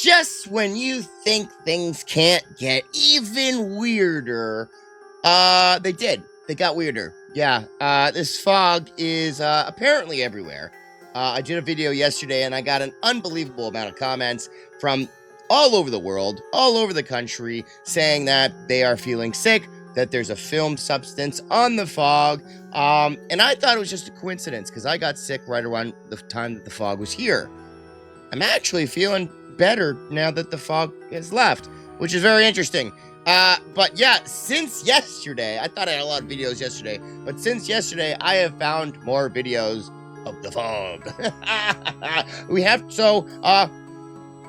Just when you think things can't get even weirder, they did. They got weirder. Yeah, this fog is apparently everywhere. I did a video yesterday and I got an unbelievable amount of comments from all over the world, all over the country, saying that they are feeling sick, that there's a film substance on the fog. And I thought it was just a coincidence because I got sick right around the time that the fog was here. I'm actually feeling better now that the fog has left, which is very interesting. But yeah, since yesterday, I thought I had a lot of videos yesterday, but since yesterday, I have found more videos of the fog.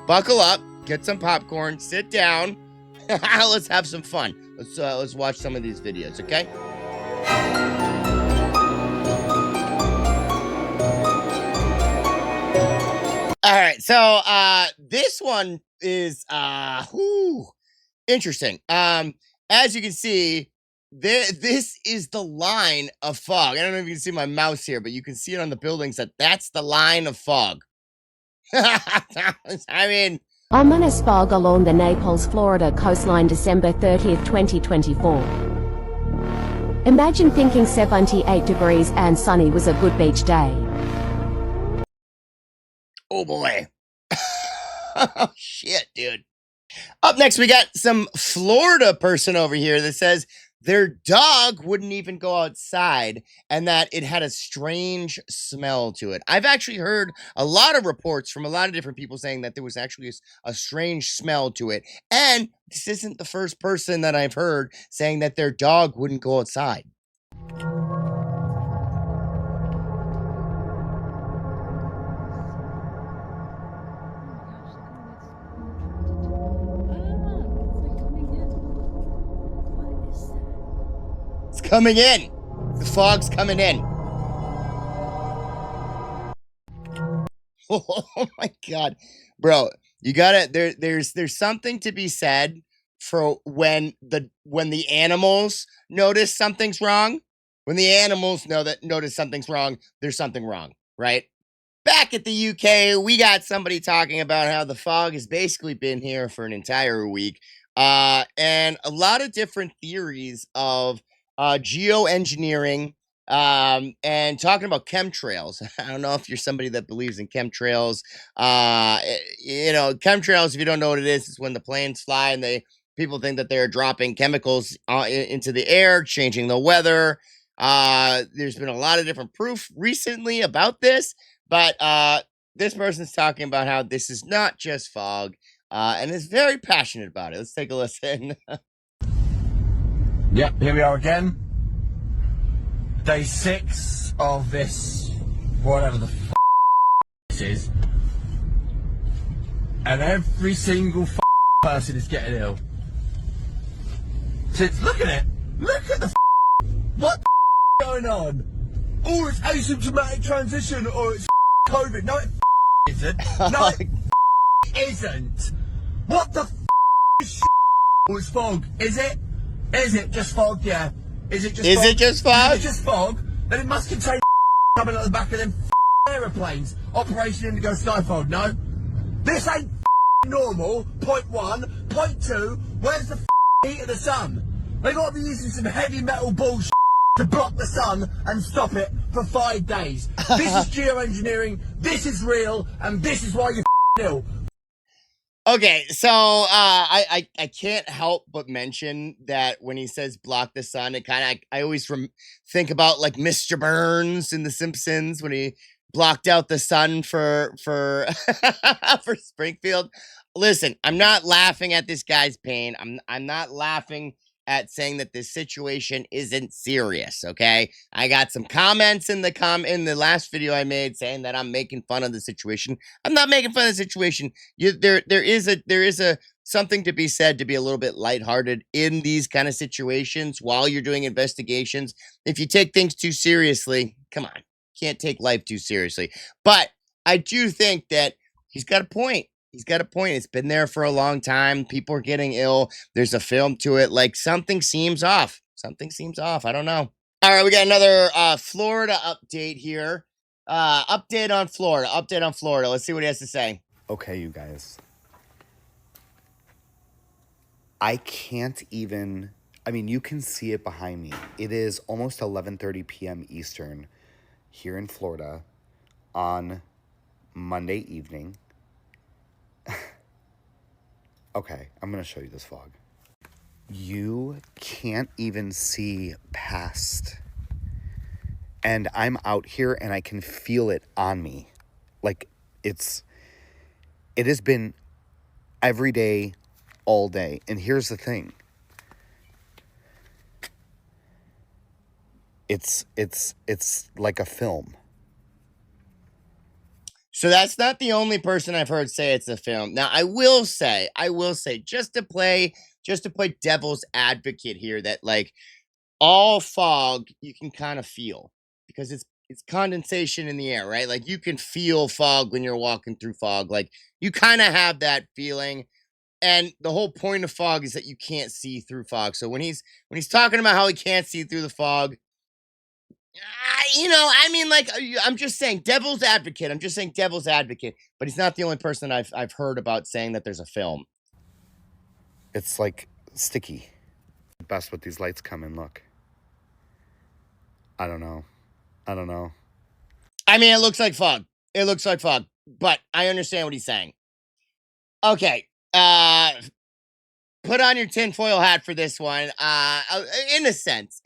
Buckle up, get some popcorn, sit down. Let's have some fun. Let's watch some of these videos, okay? All right, so this one is interesting. As you can see, this is the line of fog. I don't know if you can see my mouse here, but you can see it on the buildings that's the line of fog. I mean, ominous fog along the Naples, Florida coastline, December 30th, 2024. Imagine thinking 78 degrees and sunny was a good beach day. Oh boy. Oh shit, dude. Up next, we got some Florida person over here that says their dog wouldn't even go outside and that it had a strange smell to it. I've actually heard a lot of reports from a lot of different people saying that there was actually a strange smell to it. And this isn't the first person that I've heard saying that their dog wouldn't go outside. It's coming in. The fog's coming in. Oh my god, bro! You gotta there's something to be said for when the animals notice something's wrong. When the animals notice something's wrong, there's something wrong, right? Back at the UK, we got somebody talking about how the fog has basically been here for an entire week, and a lot of different theories of geoengineering, and talking about chemtrails. I don't know if you're somebody that believes in chemtrails. Chemtrails, if you don't know what it is, it's when the planes fly and people think that they're dropping chemicals into the air, changing the weather. There's been a lot of different proof recently about this, but this person's talking about how this is not just fog, and is very passionate about it. Let's take a listen. Yep, here we are again. Day 6 of this, whatever the this is. And every single person is getting ill. So look at it. Look at the what the going on? Oh, it's asymptomatic transition or it's COVID. No, it isn't. No, it isn't. What the is oh, it's fog. Is it? Is it just fog? Yeah. Is it just fog? Is it just fog? Is it just fog? Then it must contain coming out the back of them aeroplanes. Operation Indigo Skyfog. No. This ain't normal. Point 1. Point 2. Where's the heat of the sun? They got to be using some heavy metal bullshit to block the sun and stop it for 5 days. This is geoengineering. This is real, and this is why you're ill. Okay, so I can't help but mention that when he says block the sun, it kind of I always think about like Mr. Burns in The Simpsons when he blocked out the sun for for Springfield. Listen, I'm not laughing at this guy's pain. I'm not laughing at saying that this situation isn't serious, okay? I got some comments in the last video I made saying that I'm making fun of the situation. I'm not making fun of the situation. There is a something to be said to be a little bit lighthearted in these kind of situations while you're doing investigations. If you take things too seriously, come on. Can't take life too seriously. But I do think that he's got a point. He's got a point. It's been there for a long time. People are getting ill. There's a film to it. Like something seems off. Something seems off. I don't know. All right, we got another Florida update here. Update on Florida. Let's see what he has to say. Okay, you guys. I can't even, I mean, you can see it behind me. It is almost 11:30 p.m. Eastern here in Florida on Monday evening. Okay, I'm going to show you this fog. You can't even see past. And I'm out here and I can feel it on me. Like it has been every day, all day. And here's the thing. It's like a film. So that's not the only person I've heard say it's a film. Now, I will say, just to play devil's advocate here, that like all fog you can kind of feel because it's condensation in the air, right? Like you can feel fog when you're walking through fog. Like you kind of have that feeling. And the whole point of fog is that you can't see through fog. So when he's talking about how he can't see through the fog, I mean, like, I'm just saying devil's advocate. I'm just saying devil's advocate. But he's not the only person I've heard about saying that there's a film. It's like sticky. Best with these lights come in, look. I don't know. I mean, it looks like fog. But I understand what he's saying. Okay. Put on your tinfoil hat for this one. In a sense.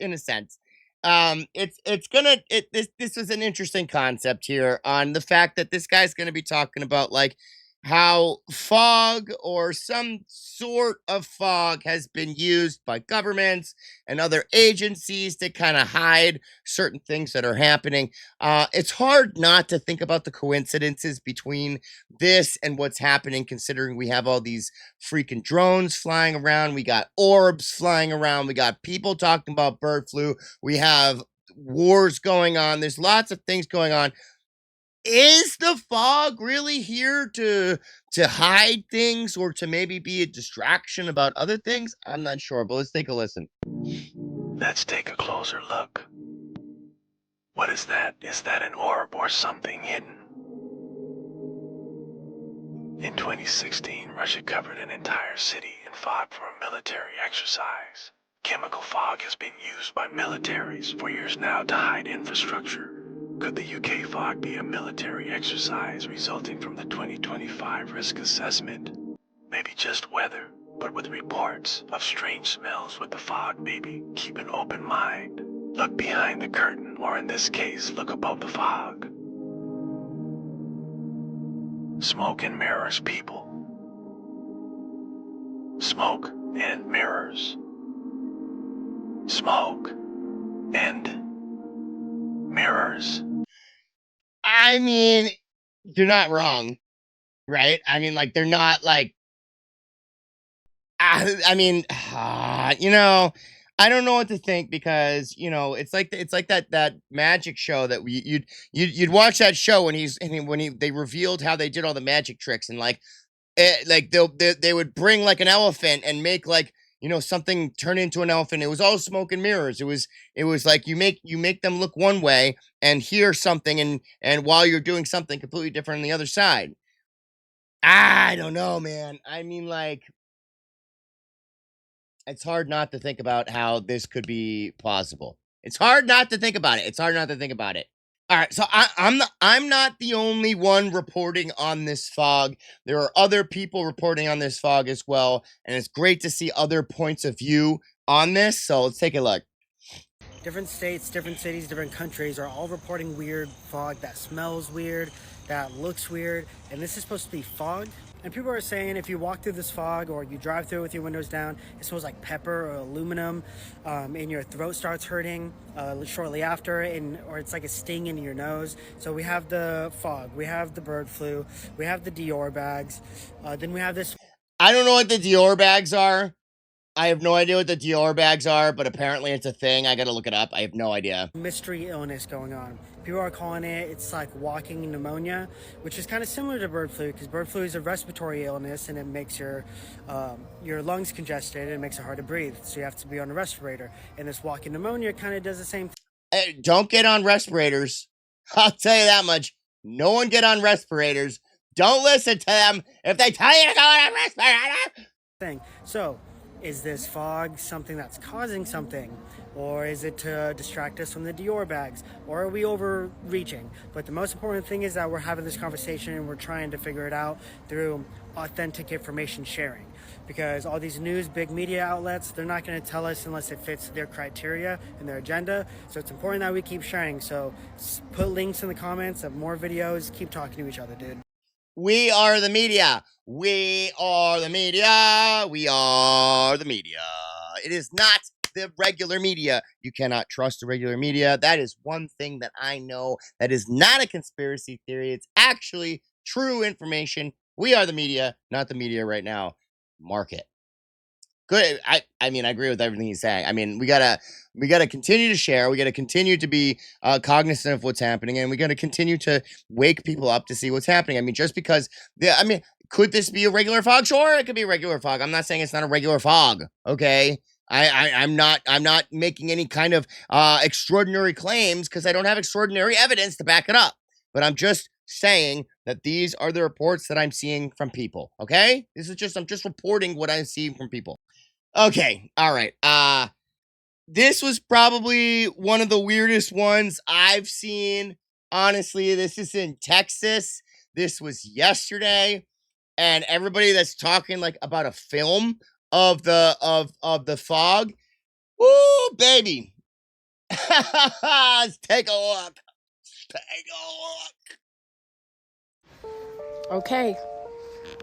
This was an interesting concept here on the fact that this guy's gonna be talking about like how fog or some sort of fog has been used by governments and other agencies to kind of hide certain things that are happening. It's hard not to think about the coincidences between this and what's happening, considering we have all these freaking drones flying around. We got orbs flying around. We got people talking about bird flu. We have wars going on. There's lots of things going on. Is the fog really here to hide things or to maybe be a distraction about other things? I'm not sure, but let's take a listen. Let's take a closer look. What is that? Is that an orb or something hidden? In 2016, Russia covered an entire city in fog for a military exercise. Chemical fog has been used by militaries for years now to hide infrastructure. Could the UK fog be a military exercise resulting from the 2025 risk assessment? Maybe just weather, but with reports of strange smells with the fog, maybe. Keep an open mind. Look behind the curtain, or in this case, look above the fog. Smoke and mirrors, people. Smoke and mirrors. Smoke and mirrors. I mean, they're not wrong, right? I mean, like, they're not like, I mean, I don't know what to think because it's like that magic show that you'd watch that show when they revealed how they did all the magic tricks and like they would bring like an elephant and make like something turn into an elephant. It was all smoke and mirrors. It was like you make them look one way and hear something and while you're doing something completely different on the other side. I don't know, man. I mean, like, it's hard not to think about how this could be plausible. It's hard not to think about it. All right, so I'm not the only one reporting on this fog. There are other people reporting on this fog as well, and it's great to see other points of view on this. So let's take a look. Different states, different cities, different countries are all reporting weird fog that smells weird, that looks weird, and this is supposed to be fog. And people are saying if you walk through this fog or you drive through it with your windows down, it smells like pepper or aluminum, and your throat starts hurting shortly after, or it's like a sting in your nose. So we have the fog, we have the bird flu, we have the Dior bags, then we have this. I don't know what the Dior bags are. I have no idea what the Dior bags are, but apparently it's a thing. I gotta look it up. I have no idea. Mystery illness going on. People are calling it's like walking pneumonia, which is kind of similar to bird flu because bird flu is a respiratory illness and it makes your lungs congested and it makes it hard to breathe. So you have to be on a respirator. And this walking pneumonia kind of does the same thing. Hey, don't get on respirators. I'll tell you that much. No one get on respirators. Don't listen to them if they tell you to go on a respirator. So Is this fog something that's causing something? Or is it to distract us from the Dior bags? Or are we overreaching? But the most important thing is that we're having this conversation and we're trying to figure it out through authentic information sharing. Because all these news, big media outlets, they're not going to tell us unless it fits their criteria and their agenda. So it's important that we keep sharing. So put links in the comments of more videos. Keep talking to each other, dude. We are the media. We are the media. We are the media. It is not the regular media. You cannot trust the regular media. That is one thing that I know. That is not a conspiracy theory. It's actually true information. We are the media, not the media right now. Mark it. Good. I mean, I agree with everything he's saying. I mean, we gotta continue to share. We gotta continue to be cognizant of what's happening, and we gotta continue to wake people up to see what's happening. I mean, just because could this be a regular fog? Sure, it could be a regular fog. I'm not saying it's not a regular fog. Okay. I'm not making any kind of extraordinary claims because I don't have extraordinary evidence to back it up. But I'm just saying that these are the reports that I'm seeing from people. Okay. I'm just reporting what I'm seeing from people. Okay, all right. This was probably one of the weirdest ones I've seen. Honestly, this is in Texas. This was yesterday, and everybody that's talking like about a film of the fog. Woo, baby. Let's take a look. Take a look. Okay.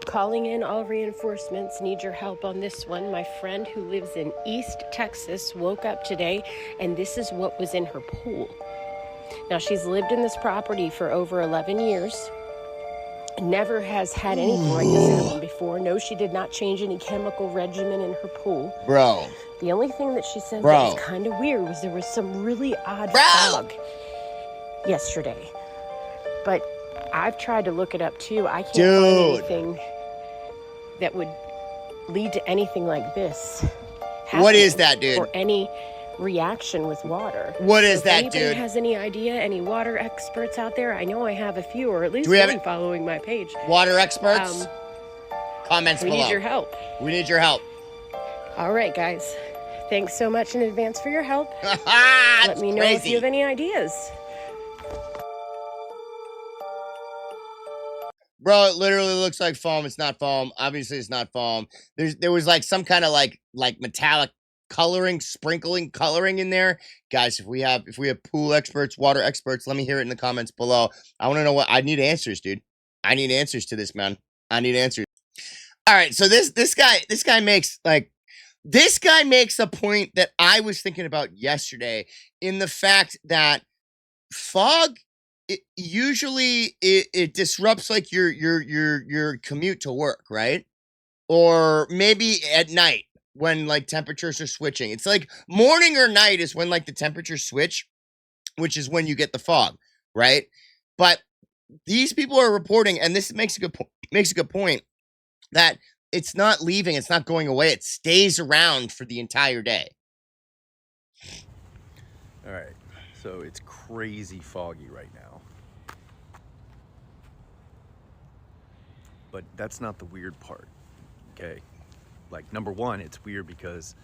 Calling in all reinforcements. Need your help on this one. My friend who lives in East Texas woke up today and this is what was in her pool. Now, she's lived in this property for over 11 years. Never has had anything like this happen before. No, she did not change any chemical regimen in her pool. Bro. The only thing that she said that was kind of weird was there was some really odd fog yesterday. But I've tried to look it up too. I can't find anything that would lead to anything like this. What is that, dude? Or any reaction with water. What is that, dude? If anybody has any idea, any water experts out there? I know I have a few, or at least one following my page. Water experts? Comments below. We need your help. We need your help. All right, guys. Thanks so much in advance for your help. Let me know if you have any ideas. Bro, it literally looks like foam. It's not foam. Obviously, it's not foam. There was like some kind of like metallic coloring, sprinkling coloring in there. Guys, if we have pool experts, water experts, let me hear it in the comments below. I want to know what I need answers, dude. I need answers to this, man. I need answers. All right, so this guy makes a point that I was thinking about yesterday in the fact that fog usually disrupts like your commute to work, right? Or maybe at night when like temperatures are switching. It's like morning or night is when like the temperatures switch, which is when you get the fog, right? But these people are reporting, and this makes a good point, that it's not leaving, it's not going away, it stays around for the entire day. All right, so it's crazy foggy right now. But that's not the weird part, okay? Like, number one, it's weird because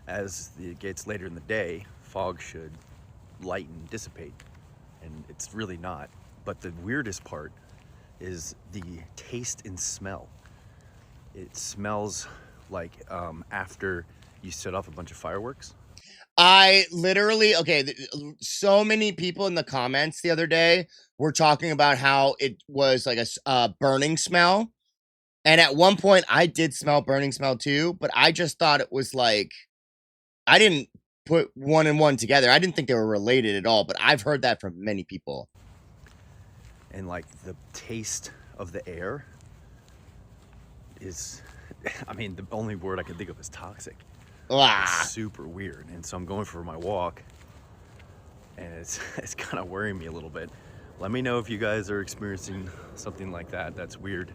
as it gets later in the day, fog should lighten, dissipate, and it's really not. But the weirdest part is the taste and smell. It smells like after you set off a bunch of fireworks. I literally, so many people in the comments the other day were talking about how it was like a burning smell. And at one point I did smell burning smell too, but I just thought it was like, I didn't put one and one together. I didn't think they were related at all, but I've heard that from many people. And like the taste of the air is, I mean, the only word I can think of is toxic. It's super weird. And so I'm going for my walk and it's kind of worrying me a little bit. Let me know if you guys are experiencing something like that. That's weird.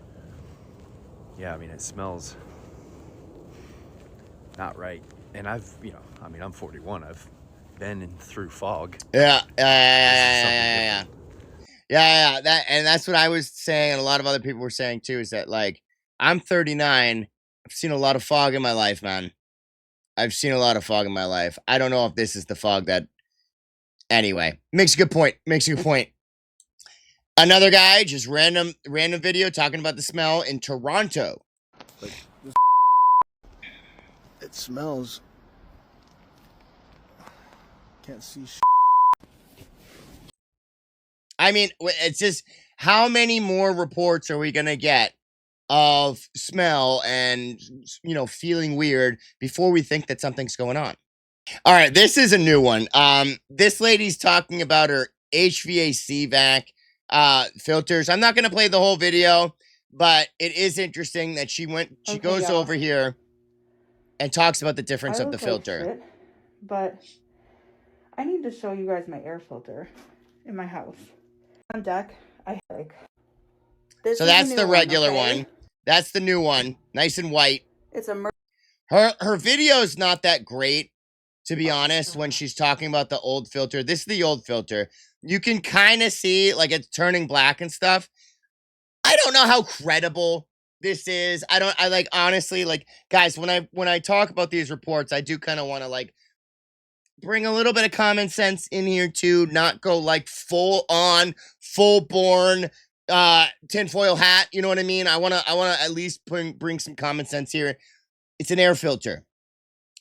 Yeah, I mean, it smells not right. And I'm 41. I've been through fog. Yeah. That's what I was saying, and a lot of other people were saying too, is that like, I'm 39. I've seen a lot of fog in my life, man. I've seen a lot of fog in my life. I don't know if this is the fog that. Anyway, makes a good point. Another guy, just random video talking about the smell in Toronto. It smells. Can't see. I mean, it's just how many more reports are we gonna get of smell and feeling weird before we think that something's going on? All right, this is a new one. This lady's talking about her HVAC vac filters. I'm not gonna play the whole video, but it is interesting that she goes over here and talks about the difference of the filter. Shit, but I need to show you guys my air filter in my house. On deck, I like. So that's the regular one. That's the new one, nice and white. It's a her video's not that great, to be honest, when she's talking about the old filter. This is the old filter. You can kind of see like it's turning black and stuff. I don't know how credible this is. Honestly, like, guys, when I talk about these reports, I do kind of want to like bring a little bit of common sense in here too, not go like full born tinfoil hat, you know what I mean? I want to at least bring some common sense here. It's an air filter.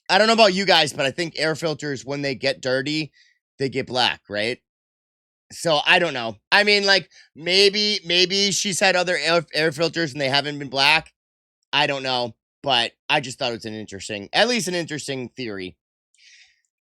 I don't know about you guys, but I think air filters, when they get dirty, they get black, right? So I don't know. I mean, like, maybe she's had other air filters and they haven't been black. I don't know, but I just thought it was at least an interesting theory.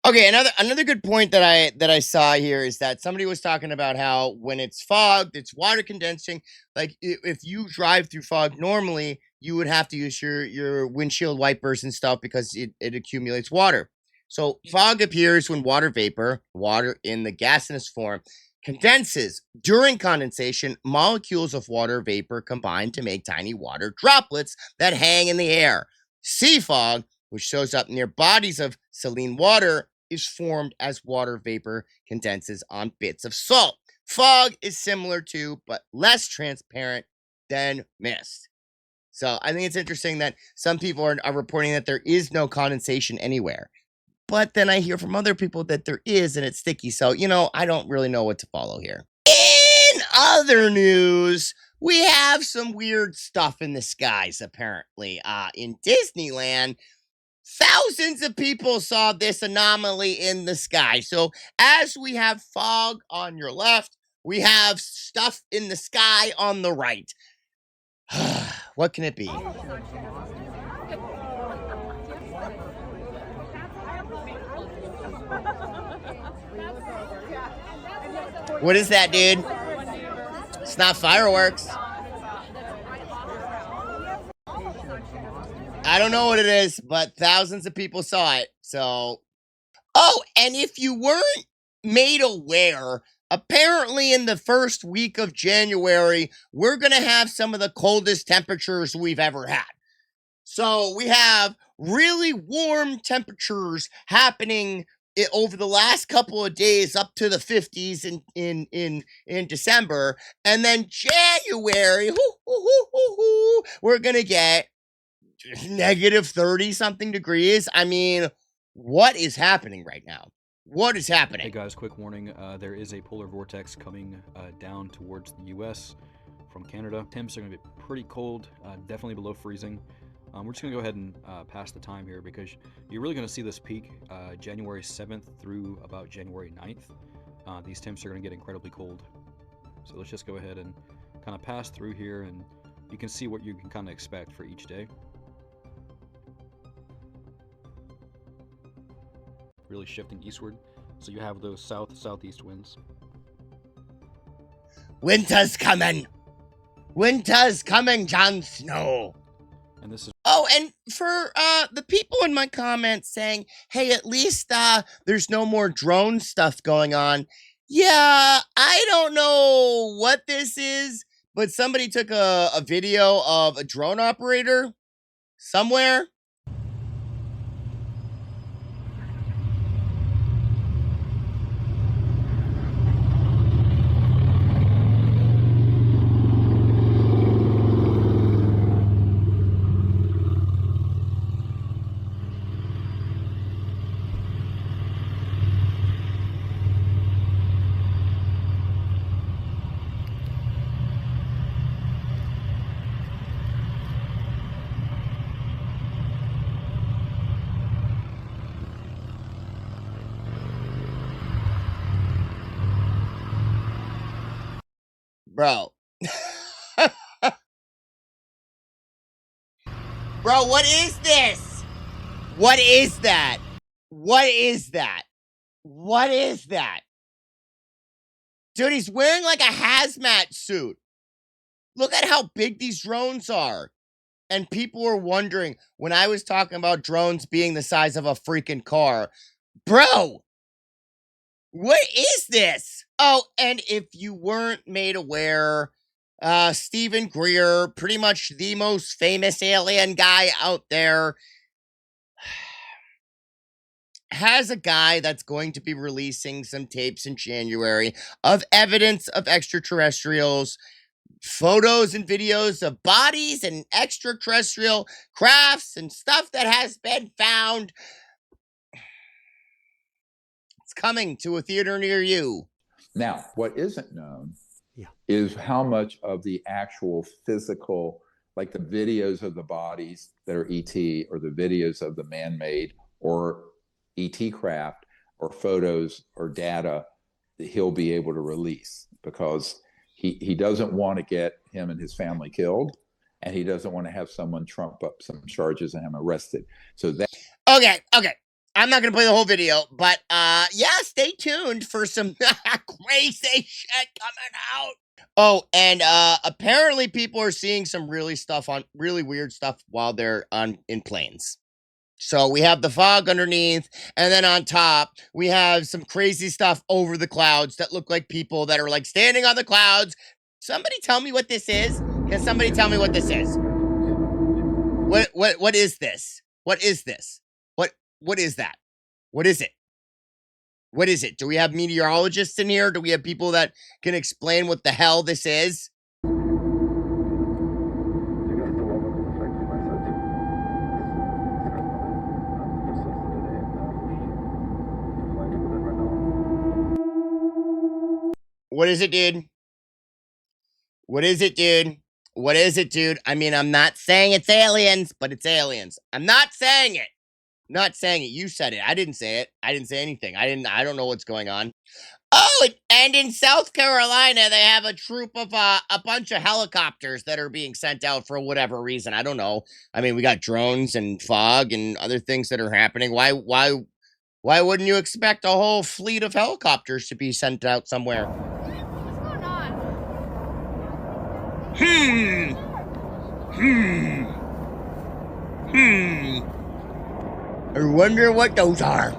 Okay, another good point that I saw here is that somebody was talking about how when it's fogged, it's water condensing. Like, if you drive through fog normally, you would have to use your windshield wipers and stuff because it accumulates water. So fog appears when water vapor, water in the gaseous form, condenses. During condensation, molecules of water vapor combine to make tiny water droplets that hang in the air. Sea fog, which shows up near bodies of saline water, is formed as water vapor condenses on bits of salt. Fog is similar to, but less transparent than mist. So I think it's interesting that some people are reporting that there is no condensation anywhere. But then I hear from other people that there is and it's sticky. So, I don't really know what to follow here. In other news, we have some weird stuff in the skies, apparently. In Disneyland, thousands of people saw this anomaly in the sky. So as we have fog on your left, we have stuff in the sky on the right. What can it be? What is that, dude? It's not fireworks. I don't know what it is, but thousands of people saw it. So, and if you weren't made aware, apparently in the first week of January, we're going to have some of the coldest temperatures we've ever had. So we have really warm temperatures happening over the last couple of days, up to the 50s in December. And then January, we're going to get negative 30 something degrees. I mean, what is happening right now? What is happening? Hey guys, quick warning. There is a polar vortex coming down towards the U.S. from Canada. Temps are going to be pretty cold, definitely below freezing. We're just going to go ahead and pass the time here because you're really going to see this peak January 7th through about January 9th. These temps are going to get incredibly cold. So let's just go ahead and kind of pass through here and you can see what you can kind of expect for each day. Really shifting eastward, so you have those southeast winds. Winter's coming, Jon Snow. And this is and for the people in my comments saying, hey, at least there's no more drone stuff going on. Yeah, I don't know what this is, but somebody took a video of a drone operator somewhere. Bro. Bro, what is this? What is that? What is that? What is that? Dude, he's wearing like a hazmat suit. Look at how big these drones are. And people were wondering when I was talking about drones being the size of a freaking car. Bro, what is this? Oh, and if you weren't made aware, Stephen Greer, pretty much the most famous alien guy out there, has a guy that's going to be releasing some tapes in January of evidence of extraterrestrials, photos and videos of bodies and extraterrestrial crafts and stuff that has been found. It's coming to a theater near you. Now, what isn't known is how much of the actual physical, like the videos of the bodies that are ET, or the videos of the man-made or ET craft, or photos or data that he'll be able to release, because he doesn't want to get him and his family killed, and he doesn't want to have someone trump up some charges and him arrested. So that Okay. I'm not gonna play the whole video, but yeah, stay tuned for some crazy shit coming out. Oh, and apparently people are seeing some really weird stuff while they're in planes. So we have the fog underneath, and then on top, we have some crazy stuff over the clouds that look like people that are like standing on the clouds. Somebody tell me what this is. Can somebody tell me what this is? What is this? What is this? What is that? What is it? What is it? Do we have meteorologists in here? Do we have people that can explain what the hell this is? What is it, dude? What is it, dude? What is it, dude? I mean, I'm not saying it's aliens, but it's aliens. I'm not saying it. Not saying it. You said it. I didn't say it. I didn't say anything. I don't know what's going on. Oh, and in South Carolina, they have a troop of a bunch of helicopters that are being sent out for whatever reason. I don't know. I mean, we got drones and fog and other things that are happening. Why wouldn't you expect a whole fleet of helicopters to be sent out somewhere? What's going on? I wonder what those are.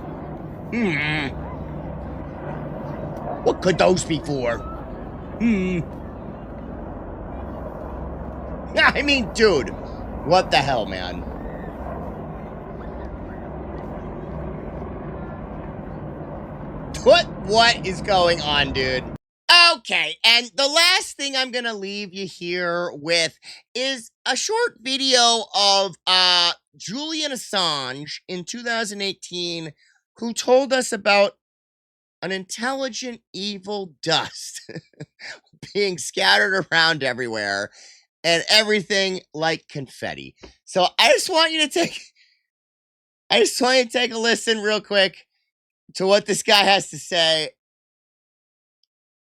What could those be for? I mean, dude, what the hell, man? What is going on, dude? Okay, and the last thing I'm gonna leave you here with is a short video of Julian Assange in 2018, who told us about an intelligent evil dust being scattered around everywhere and everything like confetti. So I just want you to take a listen real quick to what this guy has to say.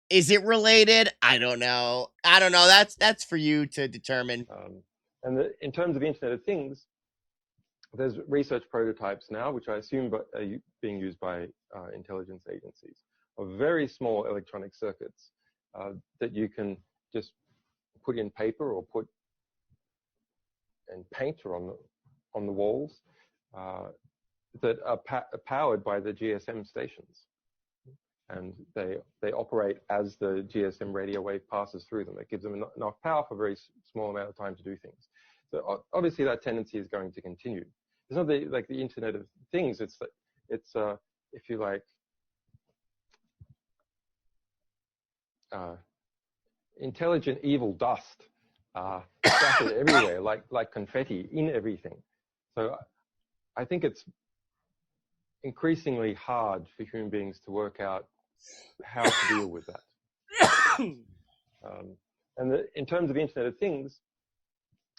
Is it related? I don't know. That's for you to determine. In terms of the Internet of Things, there's research prototypes now, which I assume are being used by intelligence agencies, of very small electronic circuits that you can just put in paper or put and paint or on the walls that are powered by the GSM stations. And they operate as the GSM radio wave passes through them. It gives them enough power for a very small amount of time to do things. So obviously that tendency is going to continue. It's not like the Internet of Things. It's if you like, intelligent evil dust scattered everywhere, like confetti in everything. So I think it's increasingly hard for human beings to work out how to deal with that. In terms of the Internet of Things,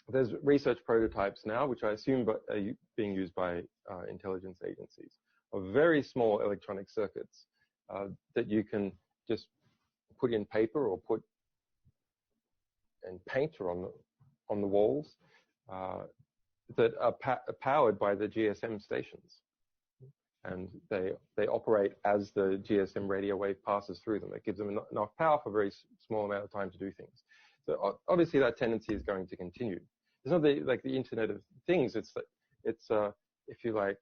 there's research prototypes now, which I assume are being used by intelligence agencies, of very small electronic circuits that you can just put in paper or put and paint are on the walls that are powered by the GSM stations, and they operate as the GSM radio wave passes through them. It gives them enough power for a very small amount of time to do things. So obviously that tendency is going to continue. It's not like the Internet of Things. It's if you like.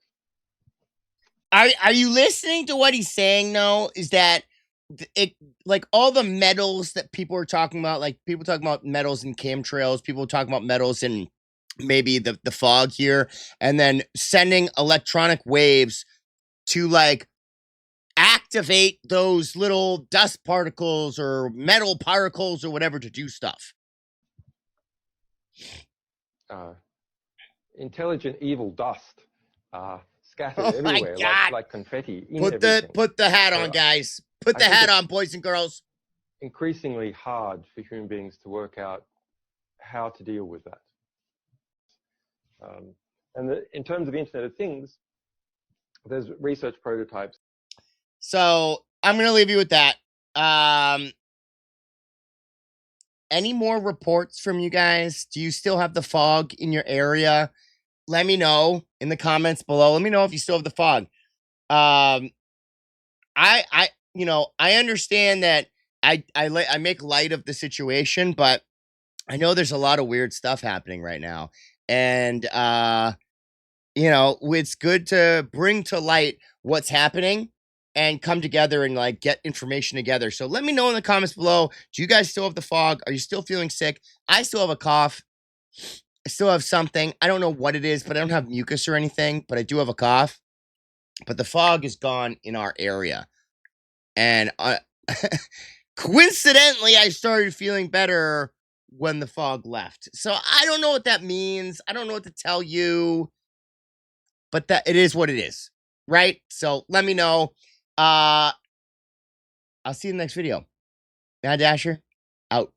Are you listening to what he's saying? No, is that it? Like all the metals that people are talking about, like people talking about metals in chemtrails, people talking about metals in maybe the fog here, and then sending electronic waves to like activate those little dust particles or metal particles or whatever to do stuff. Intelligent evil dust scattered everywhere, like confetti. Put the hat on, guys. Put the hat on, boys and girls. Increasingly hard for human beings to work out how to deal with that. And in terms of the Internet of Things, there's research prototypes. So I'm going to leave you with that. Any more reports from you guys? Do you still have the fog in your area? Let me know in the comments below. Let me know if you still have the fog. I understand that I make light of the situation, but I know there's a lot of weird stuff happening right now. And, it's good to bring to light what's happening and come together and like get information together. So let me know in the comments below. Do you guys still have the fog? Are you still feeling sick? I still have a cough. I still have something. I don't know what it is, but I don't have mucus or anything, but I do have a cough. But the fog is gone in our area. And coincidentally, I started feeling better when the fog left. So I don't know what that means. I don't know what to tell you. But that it is what it is. Right? So let me know. I'll see you in the next video. Mad Dasher, out.